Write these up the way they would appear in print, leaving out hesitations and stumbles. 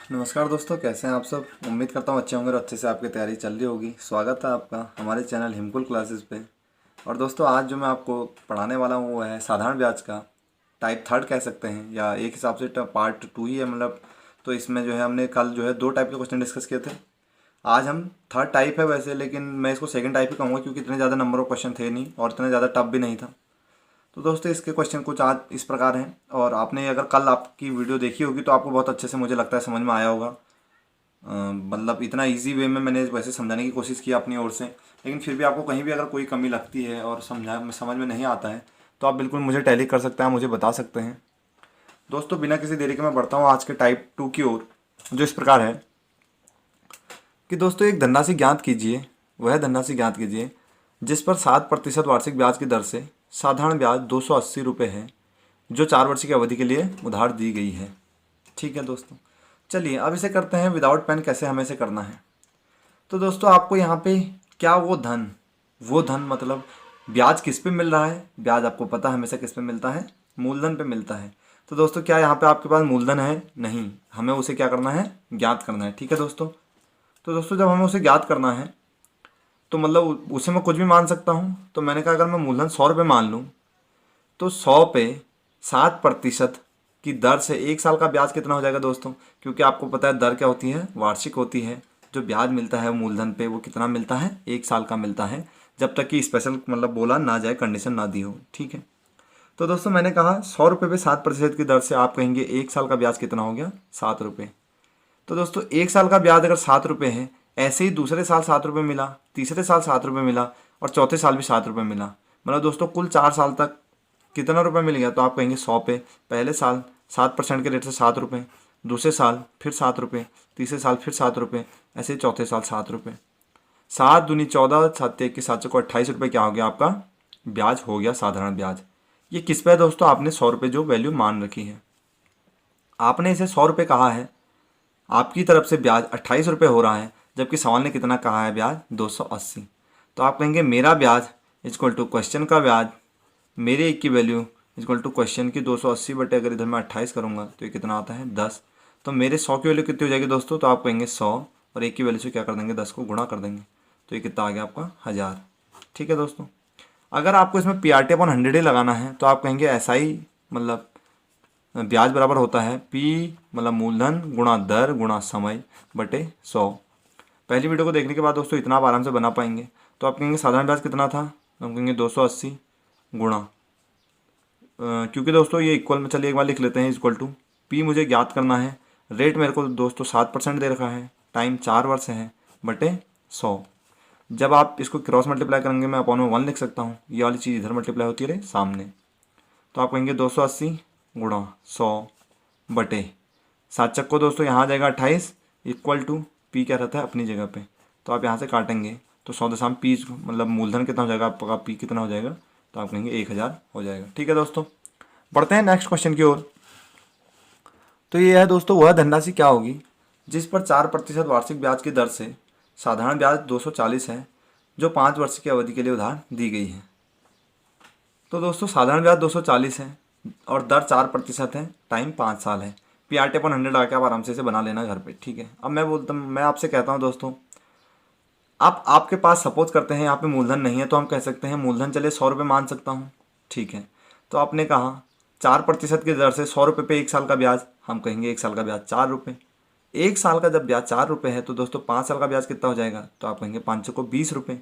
नमस्कार दोस्तों, कैसे हैं आप सब। उम्मीद करता हूँ अच्छे होंगे और अच्छे से आपकी तैयारी चल रही होगी। स्वागत है आपका हमारे चैनल हिमकुल क्लासेस पे। और दोस्तों, आज जो मैं आपको पढ़ाने वाला हूँ वो है साधारण ब्याज का टाइप थर्ड कह सकते हैं, या एक हिसाब से पार्ट टू ही है मतलब। तो इसमें जो है हमने कल जो है दो टाइप के क्वेश्चन डिस्कस किए थे। आज हम थर्ड टाइप है वैसे, लेकिन मैं इसको सेकंड टाइप ही कहूँगा क्योंकि इतने ज़्यादा नंबर ऑफ क्वेश्चन थे नहीं और इतने ज़्यादा टफ भी नहीं था। तो दोस्तों, इसके क्वेश्चन कुछ आज इस प्रकार हैं, और आपने अगर कल आपकी वीडियो देखी होगी तो आपको बहुत अच्छे से मुझे लगता है समझ में आया होगा। मतलब इतना इजी वे में मैंने वैसे समझाने की कोशिश की अपनी ओर से, लेकिन फिर भी आपको कहीं भी अगर कोई कमी लगती है और समझ में नहीं आता है तो आप बिल्कुल मुझे टैली कर सकते हैं, मुझे बता सकते हैं। दोस्तों, बिना किसी देरी के मैं बढ़ता हूँ आज के टाइप टू की ओर, जो इस प्रकार है कि दोस्तों, एक धनराशि ज्ञात कीजिए। वह धनराशि ज्ञात कीजिए जिस पर 7% वार्षिक ब्याज की दर से साधारण ब्याज 280 रुपये है, जो 4 वर्ष की अवधि के लिए उधार दी गई है। ठीक है दोस्तों, चलिए अब इसे करते हैं विदाउट पेन, कैसे हमें इसे करना है। तो दोस्तों, आपको यहाँ पे क्या वो धन मतलब ब्याज किस पे मिल रहा है। ब्याज आपको पता है हमेशा किस पे मिलता है, मूलधन पे मिलता है। तो दोस्तों, क्या यहाँ पे आपके पास मूलधन है? नहीं, हमें उसे क्या करना है, ज्ञात करना है। ठीक है दोस्तों, तो दोस्तों जब हमें उसे ज्ञात करना है तो मतलब उसे मैं कुछ भी मान सकता हूँ। तो मैंने कहा अगर मैं मूलधन 100 रुपये मान लूँ तो 100 पे 7% की दर से एक साल का ब्याज कितना हो जाएगा दोस्तों। क्योंकि आपको पता है दर क्या होती है, वार्षिक होती है। जो ब्याज मिलता है मूलधन पे वो कितना मिलता है, एक साल का मिलता है, जब तक कि स्पेशल मतलब बोला ना जाए, कंडीशन ना दी हो। ठीक है, तो दोस्तों मैंने कहा 100 रुपये पे 7% की दर से आप कहेंगे एक साल का ब्याज कितना हो गया, 7 रुपये। तो दोस्तों, एक साल का ब्याज अगर 7 रुपये है, ऐसे ही दूसरे साल 7 रुपये मिला, तीसरे साल 7 रुपये मिला और चौथे साल भी 7 रुपये मिला, मतलब दोस्तों कुल 4 साल तक कितना रुपये मिल गया। तो आप कहेंगे 100 पे पहले साल 7% के रेट से 7 रुपये, दूसरे साल फिर 7 रुपये, तीसरे साल फिर 7 रुपये, ऐसे चौथे साल 7 रुपये। 7 दूनी 14, 7 के 7 को 28 रुपये क्या हो गया, आपका ब्याज हो गया साधारण ब्याज। ये किस पे है दोस्तों, आपने 100 रुपये जो वैल्यू मान रखी है, आपने इसे 100 रुपये कहा है, आपकी तरफ से ब्याज 28 रुपये हो रहा है, जबकि सवाल ने कितना कहा है, ब्याज 280। तो आप कहेंगे मेरा ब्याज इक्वल टू क्वेश्चन का ब्याज, मेरे एक की वैल्यू इक्वल टू क्वेश्चन की 280 बटे अगर इधर मैं 28 करूँगा तो ये कितना आता है, 10। तो मेरे 100 की वैल्यू कितनी हो जाएगी दोस्तों, तो आप कहेंगे 100 और एक की वैल्यू से क्या कर देंगे, 10 को गुणा कर देंगे, तो ये कितना आ गया आपका 1000। ठीक है दोस्तों, अगर आपको इसमें PRT/100 ही लगाना है तो आप कहेंगे ऐसा ही मतलब ब्याज बराबर होता है P मतलब मूलधन गुणा दर गुणा समय बटे 100। पहली वीडियो को देखने के बाद दोस्तों इतना आप आराम से बना पाएंगे। तो आप कहेंगे साधारण ब्याज कितना था, तो हम कहेंगे 280 गुणा क्योंकि दोस्तों ये इक्वल में, चलिए एक बार लिख लेते हैं, इक्वल टू P मुझे ज्ञात करना है, रेट मेरे को दोस्तों 7% दे रखा है, टाइम 4 वर्ष है, बटे 100। जब आप इसको क्रॉस मल्टीप्लाई करेंगे मैं अपॉन में 1 लिख सकता हूँ, ये वाली चीज़ इधर मल्टीप्लाई होती रहे सामने। तो आप कहेंगे 280 गुणा 100 बटे 7 को दोस्तों यहाँ आ जाएगा 28, इक्वल टू P क्या रहता है अपनी जगह पे। तो आप यहाँ से काटेंगे तो 100 P मतलब मूलधन कितना हो जाएगा आपका, P कितना हो जाएगा, तो आप कहेंगे 1000 हो जाएगा। ठीक है दोस्तों, बढ़ते हैं नेक्स्ट क्वेश्चन की ओर। तो ये है दोस्तों, वह धनराशि क्या होगी जिस पर 4% वार्षिक ब्याज की दर से साधारण ब्याज 240 है, जो 5 वर्ष की अवधि के लिए उधार दी गई है। तो दोस्तों साधारण ब्याज 240 है और दर 4% है, टाइम 5 साल है। PRT/100 आके आप आराम से इसे बना लेना घर पे। ठीक है, अब मैं आपसे कहता हूँ दोस्तों, आपके पास सपोज करते हैं यहाँ पे मूलधन नहीं है, तो हम कह सकते हैं मूलधन चले 100 रुपये मान सकता हूँ। ठीक है, तो आपने कहा 4% की दर से 100 रुपये पे एक साल का ब्याज, हम कहेंगे एक साल का ब्याज 4 रुपये। एक साल का जब ब्याज 4 रुपये है तो दोस्तों 5 साल का ब्याज कितना हो जाएगा, तो आप कहेंगे 5 को 20 रुपये।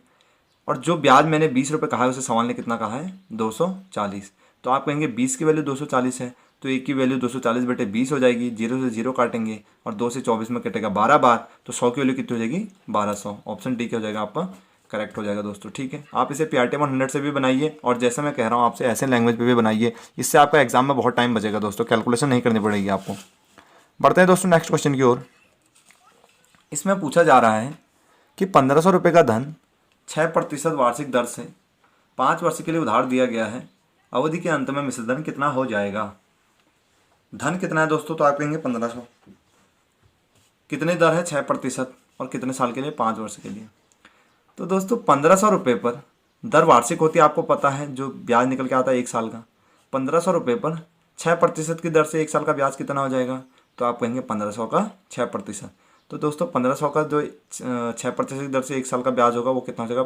और जो ब्याज मैंने 20 रुपये कहा है उसे सवाल ने कितना कहा है, 240। तो आप कहेंगे 20 की वैल्यू 240 है, तो एक की वैल्यू 240 बटे 20 हो जाएगी, 0 से 0 काटेंगे और 2 से 24 में कटेगा 12 बार, तो 100 की वैल्यू कितनी हो जाएगी, 1200। ऑप्शन डी क्या हो जाएगा आपका, करेक्ट हो जाएगा दोस्तों। ठीक है, आप इसे PRT/100 से भी बनाइए और जैसे मैं कह रहा हूँ आपसे ऐसे लैंग्वेज पे भी बनाइए, इससे आपका एग्जाम में बहुत टाइम बचेगा दोस्तों, कैलकुलेशन नहीं करनी पड़ेगी आपको। बढ़ते हैं दोस्तों नेक्स्ट क्वेश्चन की ओर। इसमें पूछा जा रहा है कि 1500 रुपये का धन 6% वार्षिक दर से 5 वर्ष के लिए उधार दिया गया है, अवधि के अंत में मिश्र धन कितना हो जाएगा। धन कितना है दोस्तों, तो आप कहेंगे 1500, कितनी दर है 6% और कितने साल के लिए, 5 वर्ष के लिए। तो दोस्तों 1500 रुपये पर दर वार्षिक होती है, आपको पता है जो ब्याज निकल के आता है एक साल का। 1500 रुपये पर 6% की दर से एक साल का ब्याज कितना हो जाएगा, तो आप कहेंगे 1500 का 6%। तो दोस्तों 1500 का जो 6% की दर से 1 साल का ब्याज होगा वो कितना हो जाएगा,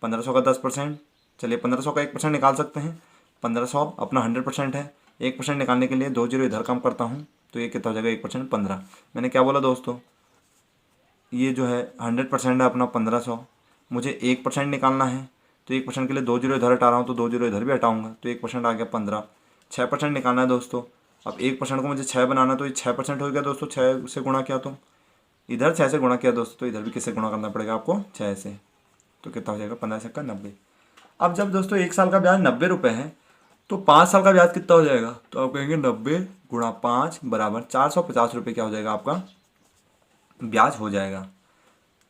1500 का 10%। चलिए 1500 का 1% निकाल सकते हैं। 1500 अपना 100% है, 1% निकालने के लिए 2 जीरो इधर कम करता हूँ तो ये कितना हो जाएगा 1% 15। मैंने क्या बोला दोस्तों, ये जो है 100% है अपना 1500, मुझे 1% निकालना है तो 1% के लिए 2 जीरो इधर हटा रहा हूँ तो 2 जीरो इधर भी हटाऊँगा तो 1% आ गया 15। 6% निकालना है दोस्तों, अब 1% को मुझे 6 बनाना तो ये 6% हो गया दोस्तों। 6 से गुणा किया तो इधर 6 से गुणा किया दोस्तों, तो इधर भी किससे गुणा करना पड़ेगा आपको 6 से, तो कितना हो जाएगा 15 से का 90। अब जब दोस्तों 1 साल का ब्याज 90 रुपये है तो 5 साल का ब्याज कितना हो जाएगा, तो आप कहेंगे 90 गुणा 5 बराबर 450 रुपये क्या हो जाएगा आपका ब्याज हो जाएगा।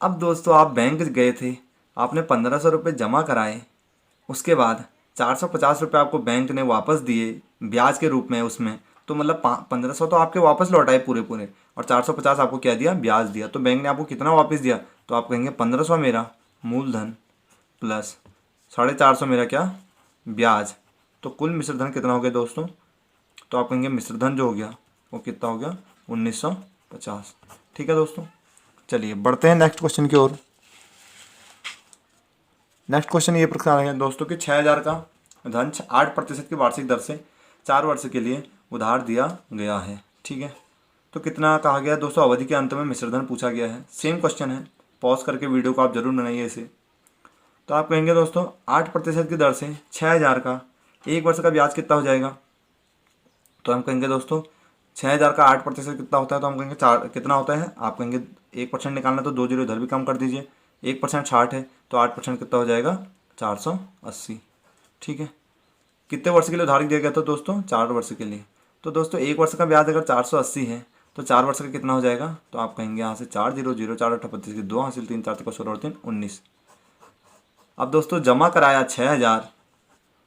अब दोस्तों आप बैंक गए थे, आपने 1500 रुपये जमा कराए, उसके बाद 450 रुपये आपको बैंक ने वापस दिए ब्याज के रूप में उसमें, तो मतलब 1500 तो आपके वापस लौटाए पूरे पूरे और 450 आपको क्या दिया ब्याज दिया। तो बैंक ने आपको कितना वापस दिया, तो आप कहेंगे 1500 मेरा मूलधन प्लस 450 मेरा क्या ब्याज, तो कुल मिश्रधन कितना हो गया दोस्तों, तो आप कहेंगे मिश्रधन जो हो गया वो कितना हो गया 1950। ठीक है दोस्तों, चलिए बढ़ते हैं नेक्स्ट क्वेश्चन की ओर। नेक्स्ट क्वेश्चन ये प्रकार है दोस्तों कि 6000 का धन 8% की वार्षिक दर से 4 वर्ष के लिए उधार दिया गया है। ठीक है, तो कितना कहा गया है दोस्तों, अवधि के अंत में मिश्रधन पूछा गया है। सेम क्वेश्चन है, पॉज करके वीडियो को आप जरूर बनाइए इसे। तो आप कहेंगे दोस्तों 8% की दर से 6000 का 1 वर्ष का ब्याज कितना हो जाएगा, तो हम कहेंगे दोस्तों 6000 का 8% कितना होता है, तो हम कहेंगे 4 कितना होता है, आप कहेंगे 1% निकालना तो 2 जीरो इधर भी कम कर दीजिए, 1% 60 है तो 8% कितना हो जाएगा 480। ठीक है, कितने वर्ष के लिए उधार दिया गया था दोस्तों, 4 वर्ष के लिए। तो दोस्तों 1 वर्ष का ब्याज अगर 480 है तो 4 वर्ष का कितना हो जाएगा, तो आप कहेंगे यहाँ से 4 जीरो जीरो 4 8 25 की 2 हासिल 3 4 3 16 और 3 19। अब दोस्तों जमा कराया 6000,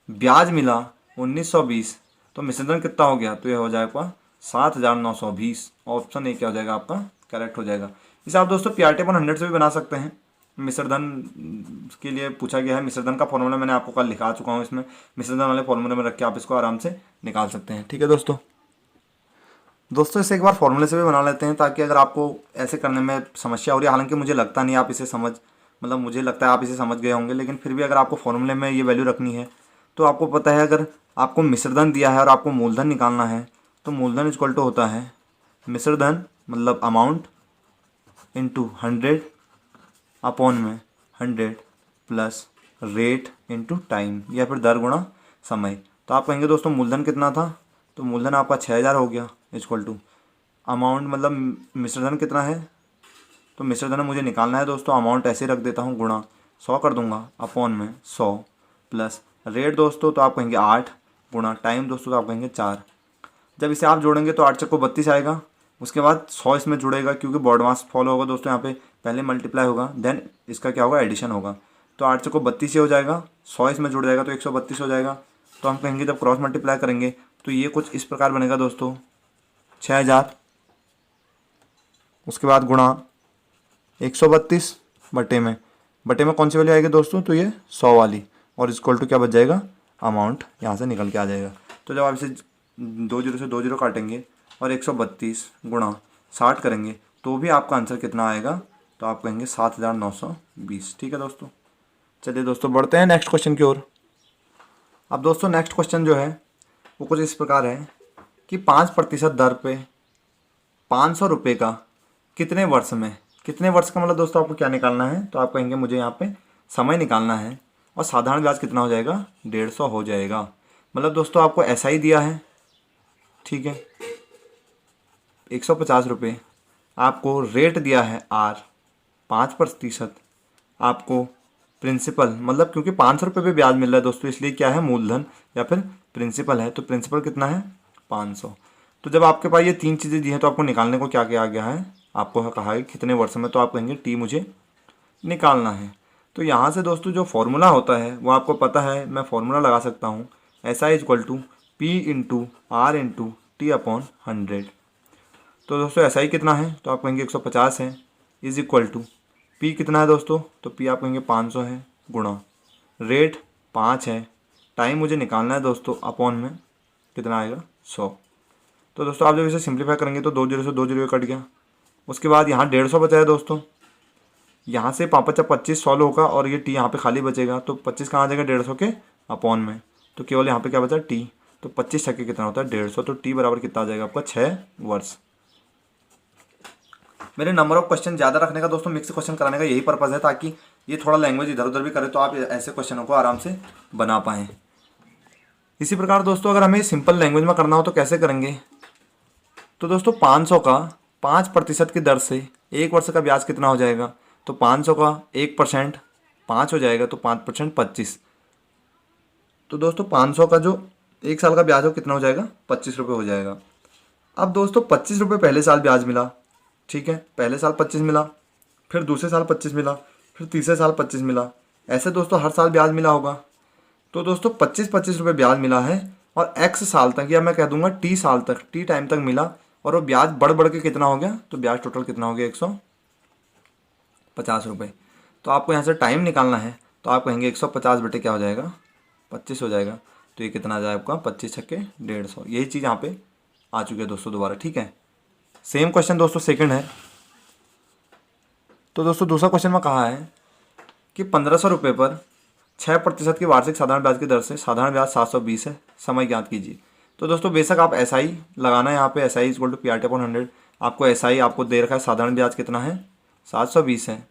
ब्याज मिला 1920, तो मिश्रधन कितना हो गया, तो ये हो जाएगा 7920। ऑप्शन ए क्या हो जाएगा आपका करेक्ट हो जाएगा। इसे आप दोस्तों PRT अपन 100 से भी बना सकते हैं। मिश्रधन के लिए पूछा गया है, मिश्रधन का फॉर्मूला मैंने आपको कल लिखा चुका हूँ, इसमें मिश्रधन वाले फॉर्मूले में रख के आप इसको आराम से निकाल सकते हैं। ठीक है दोस्तों इसे एक बार फॉर्मूले से भी बना लेते हैं ताकि अगर आपको ऐसे करने में समस्या हो रही है, हालांकि मुझे लगता नहीं आप इसे मुझे लगता है आप इसे समझ गए होंगे, लेकिन फिर भी अगर आपको फॉर्मूले में ये वैल्यू रखनी है तो आपको पता है अगर आपको मिश्रधन दिया है और आपको मूलधन निकालना है तो मूलधन इक्वल टू होता है मिश्रधन मतलब अमाउंट इंटू 100 अपॉन में 100 प्लस रेट इंटू टाइम या फिर दर गुणा समय। तो आप कहेंगे दोस्तों मूलधन कितना था, तो मूलधन आपका 6000 हो गया इक्वल टू अमाउंट मतलब मिश्रधन कितना है, तो मिश्रधन मुझे निकालना है दोस्तों, अमाउंट ऐसे रख देता हूँ गुणा 100 कर दूंगा अपॉन में 100 प्लस रेट दोस्तों तो आप कहेंगे 8 गुणा टाइम दोस्तों तो आप कहेंगे 4। जब इसे आप जोड़ेंगे तो 8 चक्को 32 आएगा, उसके बाद 100 इसमें जुड़ेगा क्योंकि बॉड मास फॉलो होगा दोस्तों, यहाँ पे पहले मल्टीप्लाई होगा देन इसका क्या होगा एडिशन होगा, तो 8 चक्को 32 ही हो जाएगा, 100 इसमें जुड़ जाएगा तो 132 हो जाएगा। तो हम कहेंगे जब क्रॉस मल्टीप्लाई करेंगे तो ये कुछ इस प्रकार बनेगा दोस्तों 6000, उसके बाद गुणा 132 बटे में कौन सी वैल्यू आएगी दोस्तों, तो ये 100 वाली, और इक्वल टू क्या बच जाएगा अमाउंट यहाँ से निकल के आ जाएगा। तो जब आप इसे 2 जीरो से 2 जीरो काटेंगे और 132 गुणा 60 करेंगे तो भी आपका आंसर कितना आएगा, तो आप कहेंगे 7920। ठीक है दोस्तों, चलिए दोस्तों बढ़ते हैं नेक्स्ट क्वेश्चन की ओर। अब दोस्तों नेक्स्ट क्वेश्चन जो है वो कुछ इस प्रकार है कि 5% दर पे 500 रुपये का कितने वर्ष में, कितने वर्ष का मतलब दोस्तों आपको क्या निकालना है, तो आप कहेंगे मुझे यहाँ पे समय निकालना है और साधारण ब्याज कितना हो जाएगा 150 हो जाएगा। मतलब दोस्तों आपको SI दिया है, ठीक है 150 रुपये, आपको रेट दिया है R 5%, आपको प्रिंसिपल मतलब क्योंकि 500 रुपये पे ब्याज मिल रहा है दोस्तों इसलिए क्या है मूलधन या फिर प्रिंसिपल है, तो प्रिंसिपल कितना है 500। तो जब आपके पास ये 3 चीज़ें दी हैं तो आपको निकालने को क्या क्या आ गया है, आपको कहा है कितने वर्ष में, तो आप कहेंगे T मुझे निकालना है। तो यहाँ से दोस्तों जो फॉर्मूला होता है वो आपको पता है, मैं फॉर्मूला लगा सकता हूँ SI equal to P into R into T upon 100। तो दोस्तों SI कितना है, तो आप कहेंगे 150 है, इज इक्वल टू P कितना है दोस्तों, तो P आप कहेंगे 500 है, गुणा रेट 5 है, टाइम मुझे निकालना है दोस्तों अपॉन में कितना आएगा 100। तो दोस्तों आप जब इसे सिंप्लीफाई करेंगे तो 2 जीरो से 2 जीरो कट गया। उसके बाद यहाँ 150 बचा है दोस्तों, यहाँ से 5 5 25 सॉल्व होगा और ये टी यहाँ पे खाली बचेगा, तो 25 कहाँ आ जाएगा 150 के अपॉन में, तो केवल यहाँ पे क्या बचा टी, तो 25 छक्के कितना होता है 150, तो टी बराबर कितना आ जाएगा आपका 6 वर्ष। मेरे नंबर ऑफ क्वेश्चन ज़्यादा रखने का दोस्तों मिक्स क्वेश्चन कराने का यही पर्पज़ है, ताकि ये थोड़ा लैंग्वेज इधर उधर भी करे तो आप ऐसे क्वेश्चनों को आराम से बना पाएँ। इसी प्रकार दोस्तों अगर हमें सिंपल लैंग्वेज में करना हो तो कैसे करेंगे, तो दोस्तों 500 का 5% की दर से 1 वर्ष का ब्याज कितना हो जाएगा, तो 500 का 1% 5 हो जाएगा, तो 5% 25। तो दोस्तों 500 का जो 1 साल का ब्याज हो कितना हो जाएगा 25 रुपये हो जाएगा। अब दोस्तों 25 रुपये पहले साल ब्याज मिला, ठीक है, पहले साल 25 मिला, फिर दूसरे साल 25 मिला, फिर तीसरे साल 25 मिला, ऐसे दोस्तों हर साल ब्याज मिला होगा। तो दोस्तों 25 रुपये ब्याज मिला है और x साल तक, या मैं कह दूंगा t साल तक, t टाइम तक मिला, और वो ब्याज बढ़ के कितना हो गया, तो ब्याज टोटल कितना हो गया 150 रुपये। तो आपको यहाँ से टाइम निकालना है, तो आप कहेंगे 150 बटे क्या हो जाएगा 25 हो जाएगा, तो ये कितना आ जाएगा आपका 25 छक्के 150। यही चीज़ यहाँ पे आ चुकी है दोस्तों दोबारा, ठीक है। सेम क्वेश्चन दोस्तों सेकंड है। तो दोस्तों दूसरा क्वेश्चन में कहा है कि 1500 रुपये पर 6% की वार्षिक साधारण ब्याज की दर से साधारण ब्याज 720 है, समय ज्ञात कीजिए। तो दोस्तों बेशक आप SI लगाना है, यहाँ पे SI इक्वल टू PRT/100। आपको SI आपको दे रखा है, साधारण ब्याज कितना है 720 है।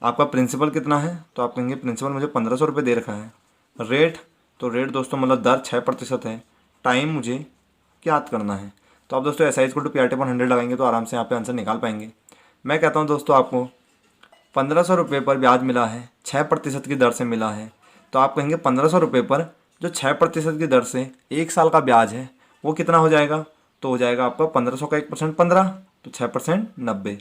आपका प्रिंसिपल कितना है, तो आप कहेंगे प्रिंसिपल मुझे 1500 रुपये दे रखा है। रेट, तो रेट दोस्तों मतलब दर 6% है। टाइम मुझे ज्ञात करना है, तो आप दोस्तों SI इक्वल टू PRT/100 लगाएंगे तो आराम से यहाँ पे आंसर निकाल पाएंगे। मैं कहता हूँ दोस्तों आपको 1500 रुपये पर ब्याज मिला है, 6% की दर से मिला है, तो आप कहेंगे 1500 रुपये पर जो 6% की दर से 1 साल का ब्याज है वो कितना हो जाएगा, तो हो जाएगा आपका 1500 का 1% 15, तो 6% 90।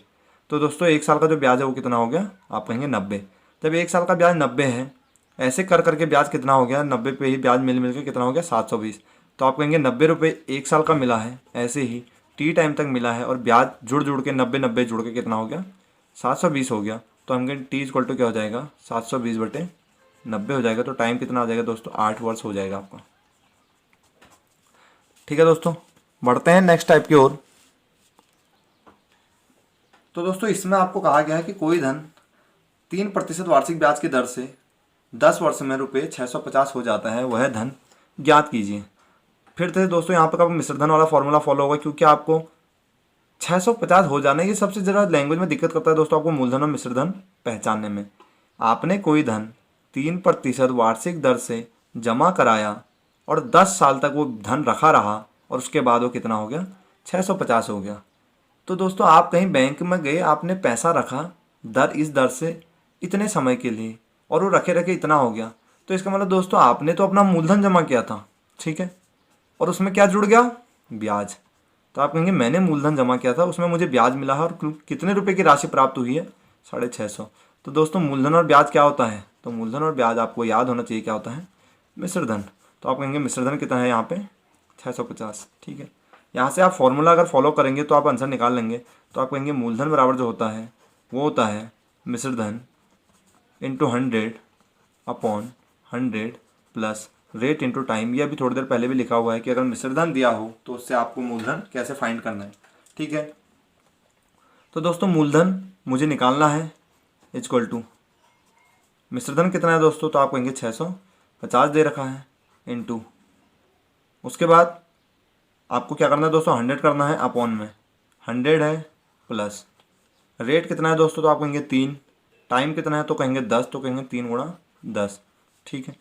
तो दोस्तों 1 साल का जो ब्याज है वो कितना हो गया, आप कहेंगे 90। जब 1 साल का ब्याज 90 है, ऐसे कर करके ब्याज कितना हो गया, 90 पे ही ब्याज मिल के कितना हो गया 720। तो आप कहेंगे 90 रुपये 1 साल का मिला है, ऐसे ही टी टाइम तक मिला है और ब्याज जुड़ के 90 जुड़ के कितना हो गया 720 हो गया। तो हम कहेंगे टी इक्वल टू क्या हो जाएगा 720 बटे 90 हो जाएगा। तो टाइम कितना आ जाएगा दोस्तों 8 वर्ष हो जाएगा आपका, ठीक है दोस्तों। बढ़ते हैं नेक्स्ट टाइप की ओर। तो दोस्तों इसमें आपको कहा गया है कि कोई धन 3% वार्षिक ब्याज की दर से 10 वर्ष में रुपये 650 हो जाता है, वह धन ज्ञात कीजिए। फिर से दोस्तों यहाँ पर मिश्र धन वाला फॉर्मूला फॉलो होगा, क्योंकि आपको 650 हो जाना ये सबसे ज़्यादा लैंग्वेज में दिक्कत करता है दोस्तों आपको मूलधन और मिश्र धन पहचानने में। आपने कोई धन 3% वार्षिक दर से जमा कराया और 10 साल तक वो धन रखा रहा और उसके बाद वो कितना हो गया 650 हो गया। तो दोस्तों आप कहीं बैंक में गए, आपने पैसा रखा इस दर से इतने समय के लिए और वो रखे रखे इतना हो गया, तो इसका मतलब दोस्तों आपने तो अपना मूलधन जमा किया था, ठीक है, और उसमें क्या जुड़ गया ब्याज। तो आप कहेंगे मैंने मूलधन जमा किया था, उसमें मुझे ब्याज मिला है और कितने रुपए की राशि प्राप्त हुई है 650। तो दोस्तों मूलधन और ब्याज क्या होता है, तो मूलधन और ब्याज आपको याद होना चाहिए क्या होता है मिश्र धन। तो आप कहेंगे मिश्र धन कितना है यहाँ पे 650, ठीक है। यहाँ से आप फॉर्मूला अगर फॉलो करेंगे तो आप आंसर निकाल लेंगे। तो आप कहेंगे मूलधन बराबर जो होता है वो होता है मिश्र धन into 100 upon 100 plus rate into time. ये अभी थोड़ी देर पहले भी लिखा हुआ है कि अगर मिश्र धन दिया हो तो उससे आपको मूलधन कैसे फाइंड करना है, ठीक है। तो दोस्तों मूलधन मुझे निकालना है इक्वल टू मिश्र धन कितना है दोस्तों, तो आप कहेंगे 650 दे रखा है इंटू, उसके बाद आपको क्या करना है दोस्तों 100 करना है अपॉन में 100 है प्लस रेट कितना है दोस्तों, तो आप कहेंगे 3, टाइम कितना है तो कहेंगे 10, तो कहेंगे 3 गुणा 10, ठीक है।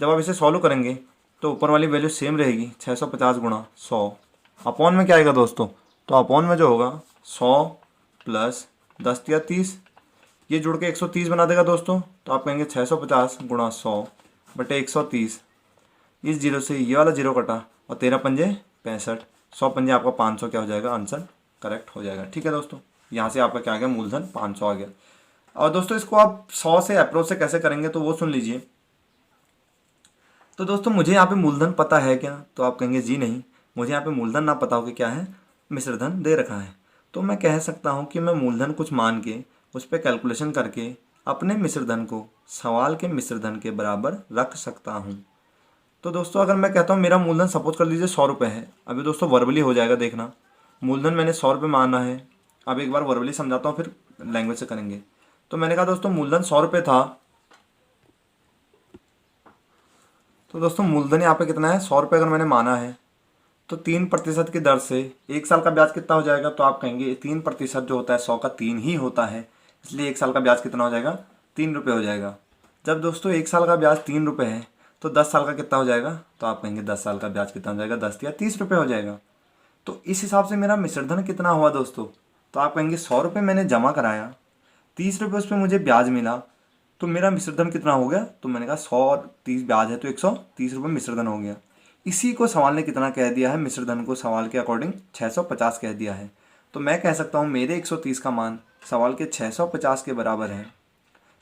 जब आप इसे सॉल्व करेंगे तो ऊपर वाली वैल्यू सेम रहेगी 650 गुणा 100, अपॉन में क्या आएगा दोस्तों, तो अपॉन में जो होगा 100 प्लस 10 या 30, ये जुड़ के 130 बना देगा दोस्तों। तो आप कहेंगे 650 गुणा 100 बटे 130, इस जीरो से ये वाला जीरो कटा और 13 पंजे 65, 100 पंजे आपका 500 क्या हो जाएगा, आंसर करेक्ट हो जाएगा, ठीक है दोस्तों। यहाँ से आपका क्या आ गया मूलधन 500 आ गया। और दोस्तों इसको आप 100 से अप्रोच से कैसे करेंगे तो वो सुन लीजिए। तो दोस्तों मुझे यहाँ पे मूलधन पता है क्या, तो आप कहेंगे जी नहीं, मुझे यहाँ पे मूलधन ना पता हो कि क्या है मिश्र धन दे रखा है। तो मैं कह सकता हूँ कि मैं मूलधन कुछ मान के उस पर कैलकुलेशन करके अपने मिश्र धन को सवाल के मिश्र धन के बराबर रख सकता हूँ। तो दोस्तों अगर मैं कहता हूँ मेरा मूलधन सपोज कर लीजिए 100 रुपये है, अभी दोस्तों वर्बली हो जाएगा, देखना मूलधन मैंने 100 रुपये माना है। अब एक बार वर्बली समझाता हूँ, फिर लैंग्वेज से करेंगे। तो मैंने कहा दोस्तों मूलधन 100 रुपये था, तो दोस्तों मूलधन यहाँ पे कितना है 100 रुपये अगर मैंने माना है, तो 3% की दर से 1 साल का ब्याज कितना हो जाएगा। तो आप कहेंगे 3% जो होता है 100 का 3 ही होता है, इसलिए 1 साल का ब्याज कितना हो जाएगा 3 रुपये हो जाएगा। जब दोस्तों 1 साल का ब्याज 3 रुपये है तो 10 साल का कितना हो जाएगा। तो आप कहेंगे 10 साल का ब्याज कितना हो जाएगा, 10 या 30 रुपये हो जाएगा। तो इस हिसाब से मेरा मिश्रधन कितना हुआ दोस्तों। तो आप कहेंगे 100 रुपये मैंने जमा कराया, 30 रुपये उस पर मुझे ब्याज मिला, तो मेरा मिश्रधन कितना हो गया। तो मैंने कहा 100 और 30 ब्याज है तो 130 रुपये मिश्रधन हो गया। इसी को सवाल ने कितना कह दिया है, मिश्रधन को सवाल के अकॉर्डिंग 650 कह दिया है। तो मैं कह सकता हूँ मेरे 130 का मान सवाल के 650 के बराबर है।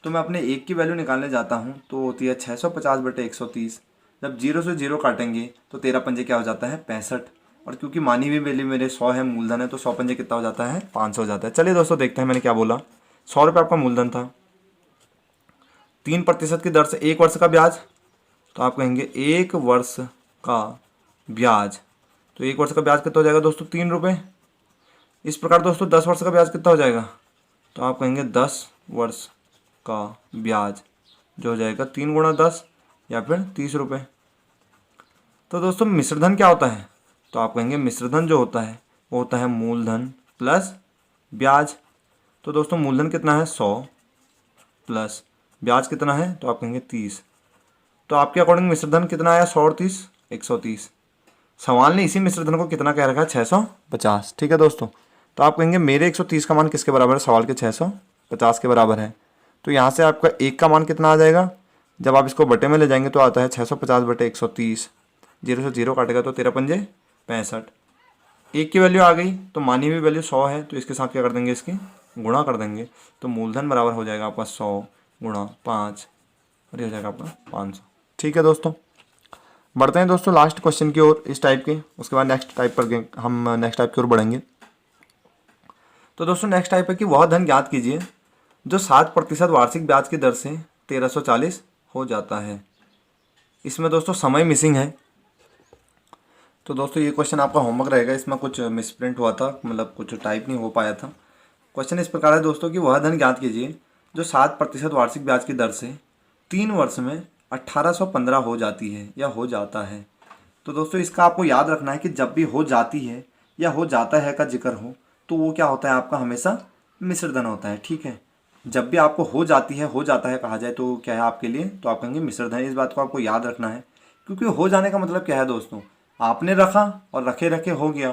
तो मैं अपने एक की वैल्यू निकालने जाता हूँ तो होती है 650/130। जब 0 से 0 काटेंगे तो 13 पंजे क्या हो जाता है 65, और क्योंकि मानी हुई वैल्यू मेरे 100 है, मूलधन है, तो 100 पंजे कितना हो जाता है 500 हो जाता है। चलिए दोस्तों देखते हैं मैंने क्या बोला। 100 रुपये आपका मूलधन था, 3% की दर से 1 वर्ष का ब्याज, तो आप कहेंगे 1 वर्ष का ब्याज, तो 1 वर्ष का ब्याज कितना हो जाएगा दोस्तों 3 रुपये। इस प्रकार दोस्तों 10 वर्ष का ब्याज कितना हो जाएगा। तो आप कहेंगे 10 वर्ष का ब्याज जो हो जाएगा 3 गुणा 10 या फिर 30 रुपये। तो दोस्तों मिश्रधन क्या होता है। तो आप कहेंगे मिश्रधन जो होता है वो होता है मूलधन प्लस ब्याज। तो दोस्तों मूलधन कितना है 100 प्लस ब्याज कितना है, तो आप कहेंगे 30। तो आपके अकॉर्डिंग मिश्रधन कितना आया 100 और 30 130। सवाल ने इसी मिश्रधन को कितना कह रखा है 650। ठीक है दोस्तों, तो आप कहेंगे मेरे 130 का मान किसके बराबर है, सवाल के 650 के बराबर है। तो यहाँ से आपका 1 का मान कितना आ जाएगा, जब आप इसको बटे में ले जाएंगे तो आता है 650/130। 0 से 0 काटेगा तो 13 पंजे 65। 1 की वैल्यू आ गई, तो मानी हुई वैल्यू 100 है, तो इसके साथ क्या कर देंगे, इसकी गुणा कर देंगे। तो मूलधन बराबर हो जाएगा आपका 100 गुणा 5, और ये हो जाएगा आपका 500। ठीक है दोस्तों, बढ़ते हैं दोस्तों लास्ट क्वेश्चन की ओर इस टाइप के, उसके बाद नेक्स्ट टाइप पर हम नेक्स्ट टाइप की ओर बढ़ेंगे। तो दोस्तों नेक्स्ट टाइप है कि वह धन ज्ञात कीजिए जो 7% वार्षिक ब्याज की दर से 1340 हो जाता है। इसमें दोस्तों समय मिसिंग है, तो दोस्तों ये क्वेश्चन आपका होमवर्क रहेगा। इसमें कुछ मिसप्रिंट हुआ था, मतलब कुछ टाइप नहीं हो पाया था। क्वेश्चन इस प्रकार है दोस्तों कि वह धन ज्ञात कीजिए जो 7% वार्षिक ब्याज की दर से 3 वर्ष में 1815 हो जाती है या हो जाता है। तो दोस्तों इसका आपको याद रखना है कि जब भी हो जाती है या हो जाता है का जिक्र हो तो वो क्या होता है आपका हमेशा मिश्रधन होता है। ठीक है, जब भी आपको हो जाती है हो जाता है कहा जाए तो क्या है आपके लिए, तो आप कहेंगे मिश्रधन। इस बात को आपको याद रखना है, क्योंकि हो जाने का मतलब क्या है दोस्तों, आपने रखा और रखे रखे हो गया।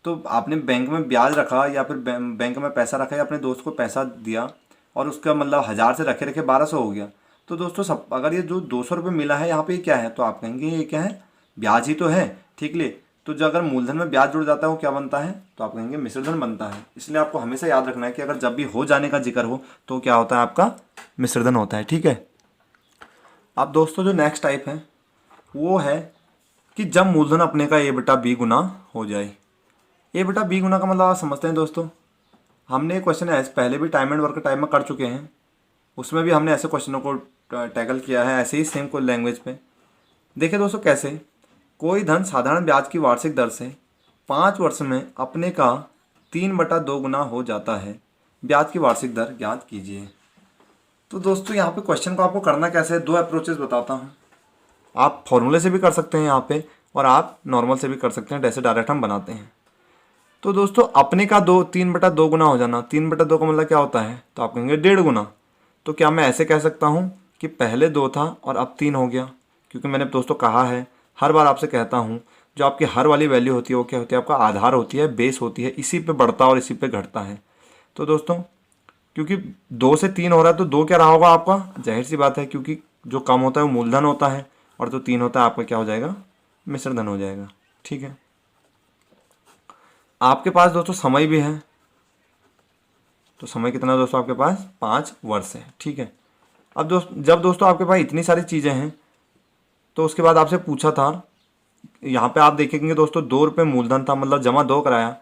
तो आपने बैंक में ब्याज रखा या फिर बैंक में पैसा रखा या अपने दोस्त को पैसा दिया और उसका मतलब 1000 से रखे रखे 1200 हो गया। तो दोस्तों सब अगर ये जो 200 रुपये मिला है यहाँ पे क्या है, तो आप कहेंगे ये क्या है, ब्याज ही तो है। ठीक ले, तो जो अगर मूलधन में ब्याज जुड़ जाता है वो क्या बनता है, तो आप कहेंगे मिश्रधन बनता है। इसलिए आपको हमेशा याद रखना है कि अगर जब भी हो जाने का जिक्र हो तो क्या होता है आपका मिश्रधन होता है। ठीक है, अब दोस्तों जो नेक्स्ट टाइप है वो है कि जब मूलधन अपने का a/b गुना हो जाए। a/b गुना का मतलब आप समझते हैं दोस्तों, हमने क्वेश्चन ऐसे पहले भी टाइम एंड वर्क टाइम में कर चुके हैं, उसमें भी हमने ऐसे क्वेश्चनों को टैकल किया है, ऐसे ही सेम कोई लैंग्वेज पे। देखिए दोस्तों कैसे, कोई धन साधारण ब्याज की वार्षिक दर से 5 वर्ष में अपने का 3/2 गुना हो जाता है, ब्याज की वार्षिक दर ज्ञात कीजिए। तो दोस्तों यहाँ पे क्वेश्चन को आपको करना कैसे है, 2 अप्रोचेस बताता हूँ। आप फॉर्मूले से भी कर सकते हैं यहाँ पे, और आप नॉर्मल से भी कर सकते हैं, जैसे डायरेक्ट हम बनाते हैं। तो दोस्तों अपने का 3/2 गुना हो जाना, 3/2 का मतलब क्या होता है, तो आप कहेंगे 1.5 गुना। तो क्या मैं ऐसे कह सकता हूँ कि पहले 2 था और अब 3 हो गया, क्योंकि मैंने दोस्तों कहा है, हर बार आपसे कहता हूँ, जो आपकी हर वाली वैल्यू होती है वो क्या होती है, आपका आधार होती है, बेस होती है, इसी पे बढ़ता और इसी पे घटता है। तो दोस्तों क्योंकि 2 से 3 हो रहा है तो 2 क्या रहा होगा आपका, जाहिर सी बात है, क्योंकि जो कम होता है वो मूलधन होता है और जो 3 होता है आपका क्या हो जाएगा, मिश्रधन हो जाएगा। ठीक है, आपके पास दोस्तों समय भी है, तो समय कितना दोस्तों आपके पास 5 वर्ष है। ठीक है, अब जब दोस्तों आपके पास इतनी सारी चीज़ें हैं तो उसके बाद आपसे पूछा था, यहाँ पे आप देखेंगे दोस्तों 2 रुपये मूलधन था, मतलब जमा 2 कराया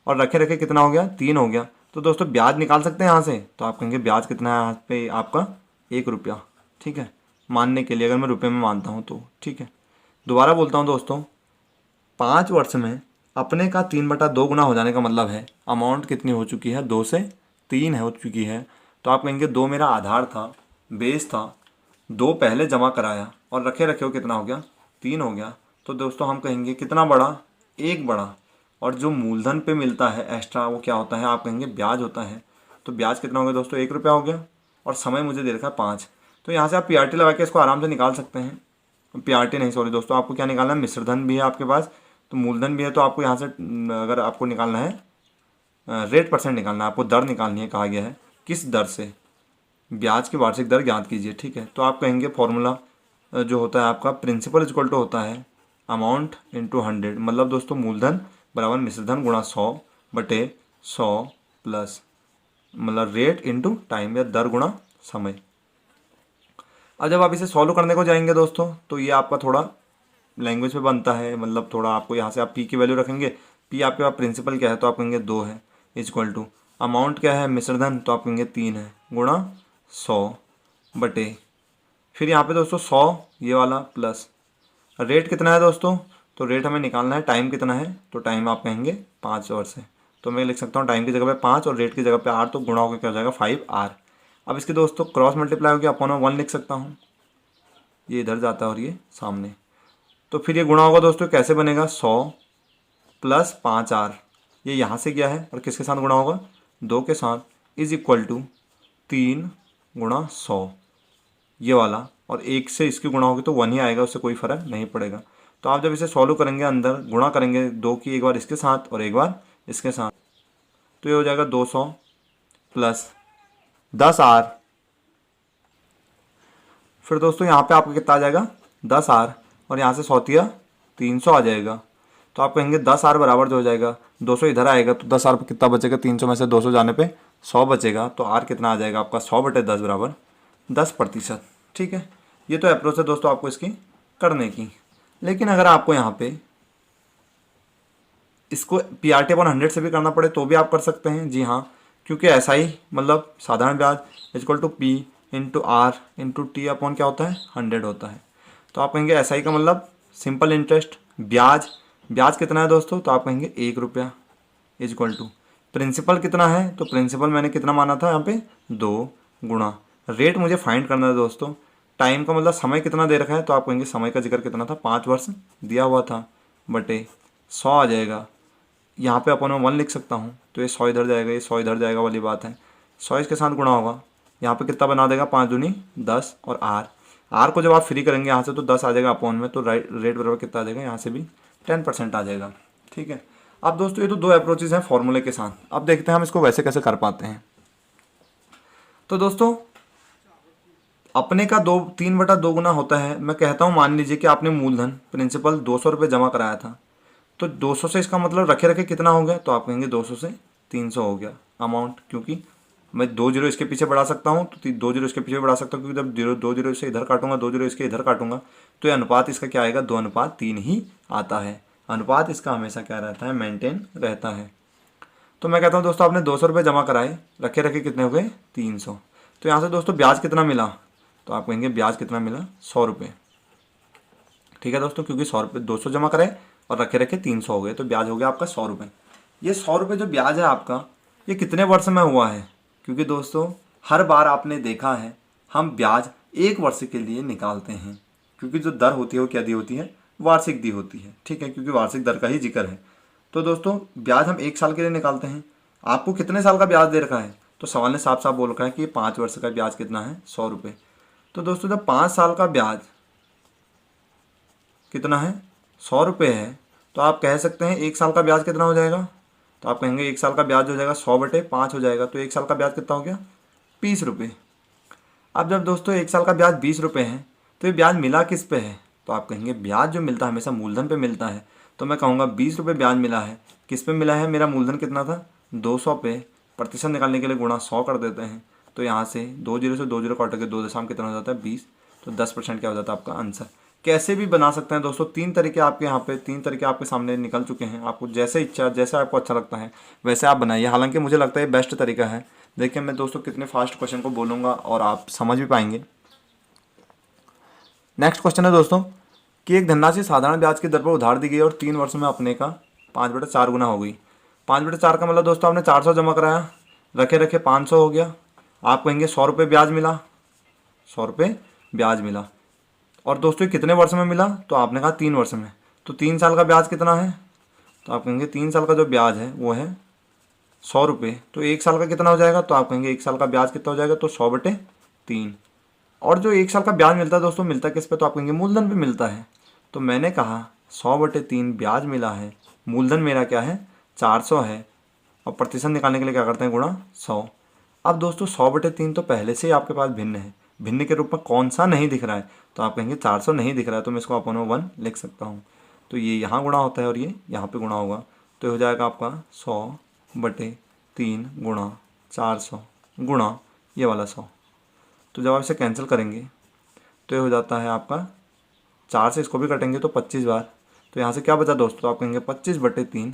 और रखे रखे कितना हो गया 3 हो गया। तो दोस्तों ब्याज निकाल सकते हैं यहाँ से, तो आप कहेंगे ब्याज कितना है यहाँ पे आपका 1 रुपया। ठीक है, मानने के लिए अगर मैं रुपये में मानता हूँ तो। ठीक है, दोबारा बोलता हूँ दोस्तों, 5 वर्ष में अपने का 3/2 गुना हो जाने का मतलब है अमाउंट कितनी हो चुकी है, 2 से 3 हो चुकी है। तो आप कहेंगे 2 मेरा आधार था, बेस था, 2 पहले जमा कराया और रखे रखे हो कितना हो गया, 3 हो गया। तो दोस्तों हम कहेंगे कितना बढ़ा, 1 बढ़ा। और जो मूलधन पे मिलता है एक्स्ट्रा वो क्या होता है, आप कहेंगे ब्याज होता है। तो ब्याज कितना हो गया दोस्तों, 1 रुपया हो गया और समय मुझे दे रखा है 5। तो यहाँ से आप पीआरटी लगा के इसको आराम से निकाल सकते हैं। पीआरटी नहीं, सॉरी दोस्तों, आपको क्या निकालना है, मिश्रधन भी है आपके पास तो मूलधन भी है। तो आपको यहाँ से अगर आपको निकालना है रेट परसेंट निकालना है, आपको दर निकालनी है, कहा गया है किस दर से, ब्याज की वार्षिक दर ज्ञात कीजिए। ठीक है, तो आप कहेंगे फॉर्मूला जो होता है आपका प्रिंसिपल इक्वल टू होता है अमाउंट इंटू 100। मतलब दोस्तों मूलधन बराबर मिश्रधन गुणा 100/100 प्लस मतलब रेट इंटू टाइम या दर गुणा समय। अब जब आप इसे सॉल्व करने को जाएंगे दोस्तों तो ये आपका थोड़ा लैंग्वेज पे बनता है, मतलब थोड़ा आपको यहाँ से आप पी की वैल्यू रखेंगे। पी आपके पास प्रिंसिपल क्या है तो आप कहेंगे 2 है, इक्वल टू अमाउंट क्या है मिश्रधन तो आप कहेंगे 3 है, गुणा 100/, फिर यहाँ पे दोस्तों 100 ये वाला प्लस रेट कितना है दोस्तों, तो रेट हमें निकालना है, टाइम कितना है तो टाइम आप कहेंगे 5 वर्ष है। तो मैं लिख सकता हूँ टाइम की जगह पे 5 और रेट की जगह पे R, तो गुणा होकर क्या हो जाएगा 5R। अब इसके दोस्तों क्रॉस मल्टीप्लाई होकर अपॉन में 1 लिख सकता हूँ, ये इधर जाता है और ये सामने। तो फिर ये गुणा होगा दोस्तों, कैसे बनेगा 100 प्लस 5R, ये यहाँ से गया है और किसके साथ गुणा होगा 2 के साथ, इज इक्वल टू 3 गुणा 100 ये वाला, और 1 से इसकी गुणा होगी तो 1 ही आएगा, उससे कोई फ़र्क नहीं पड़ेगा। तो आप जब इसे सॉल्व करेंगे अंदर गुणा करेंगे 2 की एक बार इसके साथ और एक बार इसके साथ, तो ये हो जाएगा 200 प्लस 10R। फिर दोस्तों यहाँ पे आपका कितना आ जाएगा 10R और यहाँ से 100 300 आ जाएगा। तो आप कहेंगे 10R बराबर जो हो जाएगा 200 इधर आएगा तो 10R पे कितना बचेगा, 300 में से 200 जाने पे 100 बचेगा। तो R कितना आ जाएगा आपका 100/10 बराबर 10%। ठीक है, ये तो अप्रोच है दोस्तों आपको इसकी करने की। लेकिन अगर आपको यहाँ पे इसको पीआरटी अपॉन 100 से भी करना पड़े तो भी आप कर सकते हैं। जी हाँ, क्योंकि ऐसा ही मतलब साधारण ब्याज equal to P into R into T upon क्या होता है 100 होता है। तो आप कहेंगे SI का मतलब सिंपल इंटरेस्ट, ब्याज, ब्याज कितना है दोस्तों तो आप कहेंगे 1 रुपया इक्वल टू प्रिंसिपल कितना है, तो प्रिंसिपल मैंने कितना माना था यहाँ पे 2 गुणा रेट मुझे फाइंड करना है दोस्तों, टाइम का मतलब समय कितना दे रखा है तो आप कहेंगे समय का जिक्र कितना था 5 वर्ष दिया हुआ था, बटे 100 आ जाएगा। यहाँ पे अपन में 1 लिख सकता हूँ तो ये 100 इधर जाएगा, ये 100 इधर जाएगा वाली बात है। 100 इसके साथ गुणा होगा, यहाँ पे कितना बना देगा 5 दूनी 10 और R को जब आप फ्री करेंगे यहाँ से तो 10 आ जाएगा अपॉन में, तो रेट बराबर कितना आ जाएगा, यहाँ से भी 10% आ जाएगा। ठीक है, अब दोस्तों ये तो 2 अप्रोचेज हैं फॉर्मूले के साथ। अब देखते हैं हम इसको वैसे कैसे कर पाते हैं। तो दोस्तों अपने का 3/2 गुना होता है। मैं कहता हूँ मान लीजिए कि आपने मूलधन प्रिंसिपल 200 रुपये जमा कराया था, तो 200 से इसका मतलब रखे रखे कितना हो गया, तो आप कहेंगे 200 से 300 हो गया अमाउंट, क्योंकि मैं 2 जीरो इसके पीछे बढ़ा सकता हूँ, तो 2 जीरो इसके पीछे बढ़ा सकता हूँ, क्योंकि जब 2 जीरो इससे इधर काटूंगा 2 जीरो इसके इधर काटूंगा तो ये अनुपात इसका क्या आएगा 2:3 ही आता है। अनुपात इसका हमेशा क्या रहता है, मेंटेन रहता है। तो मैं कहता हूँ दोस्तों आपने 200 रुपये जमा कराए, रखे रखे कितने हो गए 300। तो यहाँ से दोस्तों ब्याज कितना मिला, तो आप कहेंगे ब्याज कितना मिला 100 रुपये। ठीक है दोस्तों, क्योंकि 100 रुपये 200 जमा कराए और रखे रखे 300 हो गए, तो ब्याज हो गया आपका 100 रुपये। ये 100 रुपये जो ब्याज है आपका, ये कितने वर्ष में हुआ है, क्योंकि दोस्तों हर बार आपने देखा है हम ब्याज 1 वर्ष के लिए निकालते हैं, क्योंकि जो दर होती है वो क्या दी होती है, वार्षिक दी होती है। ठीक है, क्योंकि वार्षिक दर का ही जिक्र है। तो दोस्तों ब्याज हम 1 साल के लिए निकालते हैं। आपको कितने साल का ब्याज दे रखा है, तो सवाल ने साफ साफ बोल रखा है कि 5 वर्ष का ब्याज कितना है 100 रुपये। तो दोस्तों जब 5 साल का ब्याज कितना है 100 रुपये है, तो आप कह सकते हैं 1 साल का ब्याज कितना हो जाएगा, तो आप कहेंगे 1 साल का ब्याज हो जाएगा 100/5 हो जाएगा, तो 1 साल का ब्याज कितना हो गया 20 रुपये। अब जब दोस्तों 1 साल का ब्याज 20 रुपये है, तो ये ब्याज मिला किस पे है, तो आप कहेंगे ब्याज जो मिलता है हमेशा मूलधन पे मिलता है। तो मैं कहूँगा 20 रुपये ब्याज मिला है, किस पे मिला है, मेरा मूलधन कितना था 200 पे, प्रतिशत निकालने के लिए गुणा 100 कर देते हैं। तो यहाँ से 2 जीरो से 2 जीरो काट के 2 दशमलव कितना हो जाता है 20, तो 10% क्या हो जाता है आपका आंसर। कैसे भी बना सकते हैं दोस्तों, 3 तरीके आपके यहाँ पे 3 तरीके आपके सामने निकल चुके हैं। आपको जैसे इच्छा, जैसे आपको अच्छा लगता है वैसे आप बनाइए। हालांकि मुझे लगता है बेस्ट तरीका है। देखिए मैं दोस्तों कितने फास्ट क्वेश्चन को बोलूँगा और आप समझ भी पाएंगे। नेक्स्ट क्वेश्चन है दोस्तों, कि एक धनराशि साधारण ब्याज की दर पर उधार दी गई और 3 वर्ष में अपने का 5/4 गुना हो गई। 5/4 का मतलब दोस्तों आपने 400 जमा कराया, रखे रखे 500 हो गया, आप कहेंगे 100 रुपये ब्याज मिला, 100 रुपये ब्याज मिला। और दोस्तों कितने वर्ष में मिला, तो आपने कहा 3 वर्ष में, तो 3 साल का ब्याज कितना है, तो आप कहेंगे 3 साल का जो ब्याज है वो है 100 रुपये। तो 1 साल का कितना हो जाएगा, तो आप कहेंगे 1 साल का ब्याज कितना हो जाएगा, तो 100/3। और जो 1 साल का ब्याज मिलता है दोस्तों, मिलता है किस पे, तो आप कहेंगे मूलधन पे मिलता है। तो मैंने कहा 100/3 ब्याज मिला है, मूलधन मेरा क्या है 400 है, और प्रतिशत निकालने के लिए क्या करते हैं, गुणा 100। अब दोस्तों 100/3 तो पहले से ही आपके पास भिन्न है, भिन्न के रूप में कौन सा नहीं दिख रहा है, तो आप कहेंगे 400 नहीं दिख रहा है, तो मैं इसको अपन 1 लिख सकता हूँ। तो ये यहाँ गुणा होता है और ये यहाँ पे गुणा होगा, तो हो जाएगा आपका 100/3 गुणा 400 गुणा ये वाला 100। तो जब आप इसे कैंसिल करेंगे तो ये हो जाता है आपका 4 से इसको भी कटेंगे तो 25 बार, तो यहाँ से क्या बचा दोस्तों, तो आप कहेंगे 25/3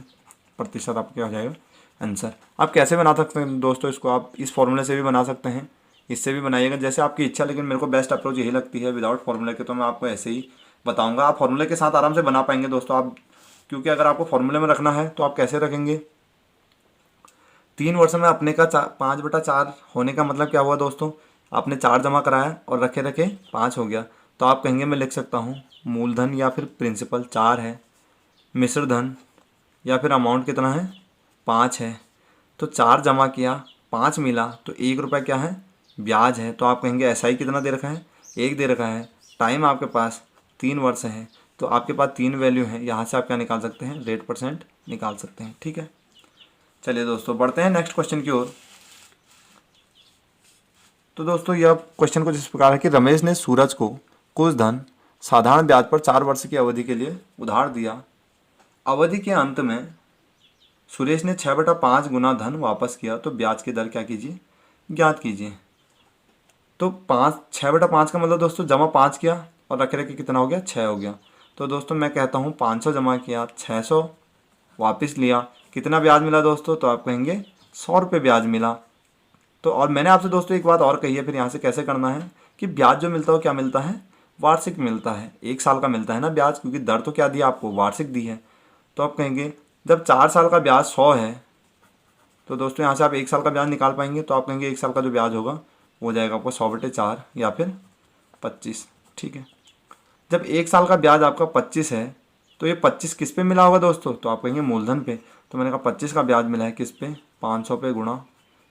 प्रतिशत आपका क्या हो जाएगा आंसर। आप कैसे बना सकते हैं दोस्तों इसको, आप इस फॉर्मूले से भी बना सकते हैं, इससे भी बनाइएगा, जैसे आपकी इच्छा, लेकिन मेरे को बेस्ट अप्रोच यही लगती है विदाउट फॉर्मूले के, तो मैं आपको ऐसे ही बताऊँगा। आप फॉर्मूले के साथ आराम से बना पाएंगे दोस्तों आप, क्योंकि अगर आपको फॉर्मूले में रखना है तो आप कैसे रखेंगे, 3 वर्ष में अपने का 5/4 होने का मतलब क्या हुआ दोस्तों, आपने 4 जमा कराया और रखे रखे 5 हो गया, तो आप कहेंगे मैं लिख सकता हूँ मूलधन या फिर प्रिंसिपल 4 है, मिश्र धन या फिर अमाउंट कितना है 5 है, तो 4 जमा किया 5 मिला, तो 1 रुपये क्या है ब्याज है। तो आप कहेंगे SI कितना दे रखा है, 1 दे रखा है, टाइम आपके पास 3 वर्ष है, तो आपके पास 3 वैल्यू है, यहाँ से आप क्या निकाल सकते हैं, रेट % निकाल सकते हैं। ठीक है, चलिए दोस्तों बढ़ते हैं नेक्स्ट क्वेश्चन की ओर। तो दोस्तों यह क्वेश्चन कुछ इस प्रकार है कि रमेश ने सूरज को कुछ धन साधारण ब्याज पर 4 वर्ष की अवधि के लिए उधार दिया। अवधि के अंत में सुरेश ने 6/5 गुना धन वापस किया, तो ब्याज की दर क्या कीजिए, ज्ञात कीजिए। तो 6/5 का मतलब दोस्तों जमा 5 किया और रखे रखे कितना हो गया 6 हो गया। तो दोस्तों मैं कहता हूँ 500 जमा किया, 600 वापस लिया, कितना ब्याज मिला दोस्तों, तो आप कहेंगे 100 रुपये ब्याज मिला। तो और मैंने आपसे दोस्तों एक बात और कही है, फिर यहाँ से कैसे करना है कि ब्याज जो मिलता है वो क्या मिलता है, वार्षिक मिलता है, 1 साल का मिलता है ना ब्याज, क्योंकि दर तो क्या दी आपको, वार्षिक दी है। तो आप कहेंगे जब 4 साल का ब्याज 100 है, तो दोस्तों यहाँ से आप 1 साल का ब्याज निकाल पाएंगे, तो आप कहेंगे 1 साल का जो ब्याज होगा वो हो जाएगा आपको 100/4 या फिर 25। ठीक है, जब 1 साल का ब्याज आपका 25 है, तो ये 25 किस पे मिला होगा दोस्तों, तो आप कहेंगे मूलधन पे। तो मैंने कहा 25 का ब्याज मिला है किस पे, 500 पे गुणा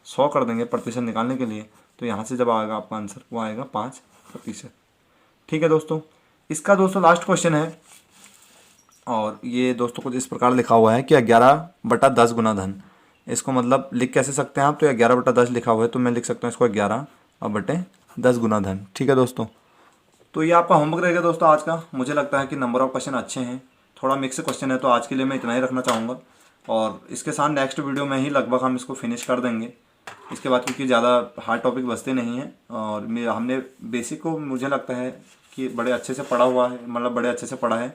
100 कर देंगे प्रतिशत निकालने के लिए, तो यहाँ से जब आएगा आपका आंसर वो आएगा 5%। ठीक है दोस्तों, इसका दोस्तों लास्ट क्वेश्चन है, और ये दोस्तों कुछ इस प्रकार लिखा हुआ है कि 11/10 गुना धन। इसको मतलब लिख कैसे सकते हैं आप, तो 11/10 लिखा हुआ है, तो मैं लिख सकता हूँ इसको 11/10 गुना धन। ठीक है दोस्तों, तो ये आपका होमवर्क रहेगा दोस्तों आज का। मुझे लगता है कि नंबर ऑफ क्वेश्चन अच्छे हैं, थोड़ा मिक्स क्वेश्चन है, तो आज के लिए मैं इतना ही रखना चाहूँगा, और इसके साथ नेक्स्ट वीडियो में ही लगभग हम इसको फिनिश कर देंगे इसके बाद, क्योंकि ज़्यादा हार्ड टॉपिक बचते नहीं हैं, और हमने बेसिक को मुझे लगता है कि बड़े अच्छे से पढ़ा हुआ है, मतलब बड़े अच्छे से पढ़ा है।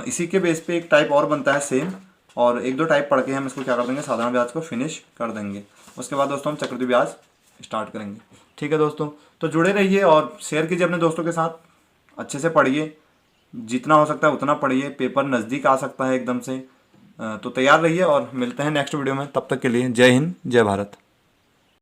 इसी के बेस पे एक टाइप और बनता है सेम, और 1-2 टाइप पढ़ के हम इसको क्या कर देंगे, साधारण ब्याज को फिनिश कर देंगे। उसके बाद दोस्तों हम चक्रवृद्धि ब्याज स्टार्ट करेंगे। ठीक है दोस्तों, तो जुड़े रहिए और शेयर कीजिए अपने दोस्तों के साथ, अच्छे से पढ़िए, जितना हो सकता है उतना पढ़िए, पेपर नज़दीक आ सकता है एकदम से, तो तैयार रहिए और मिलते हैं नेक्स्ट वीडियो में। तब तक के लिए जय हिंद, जय भारत।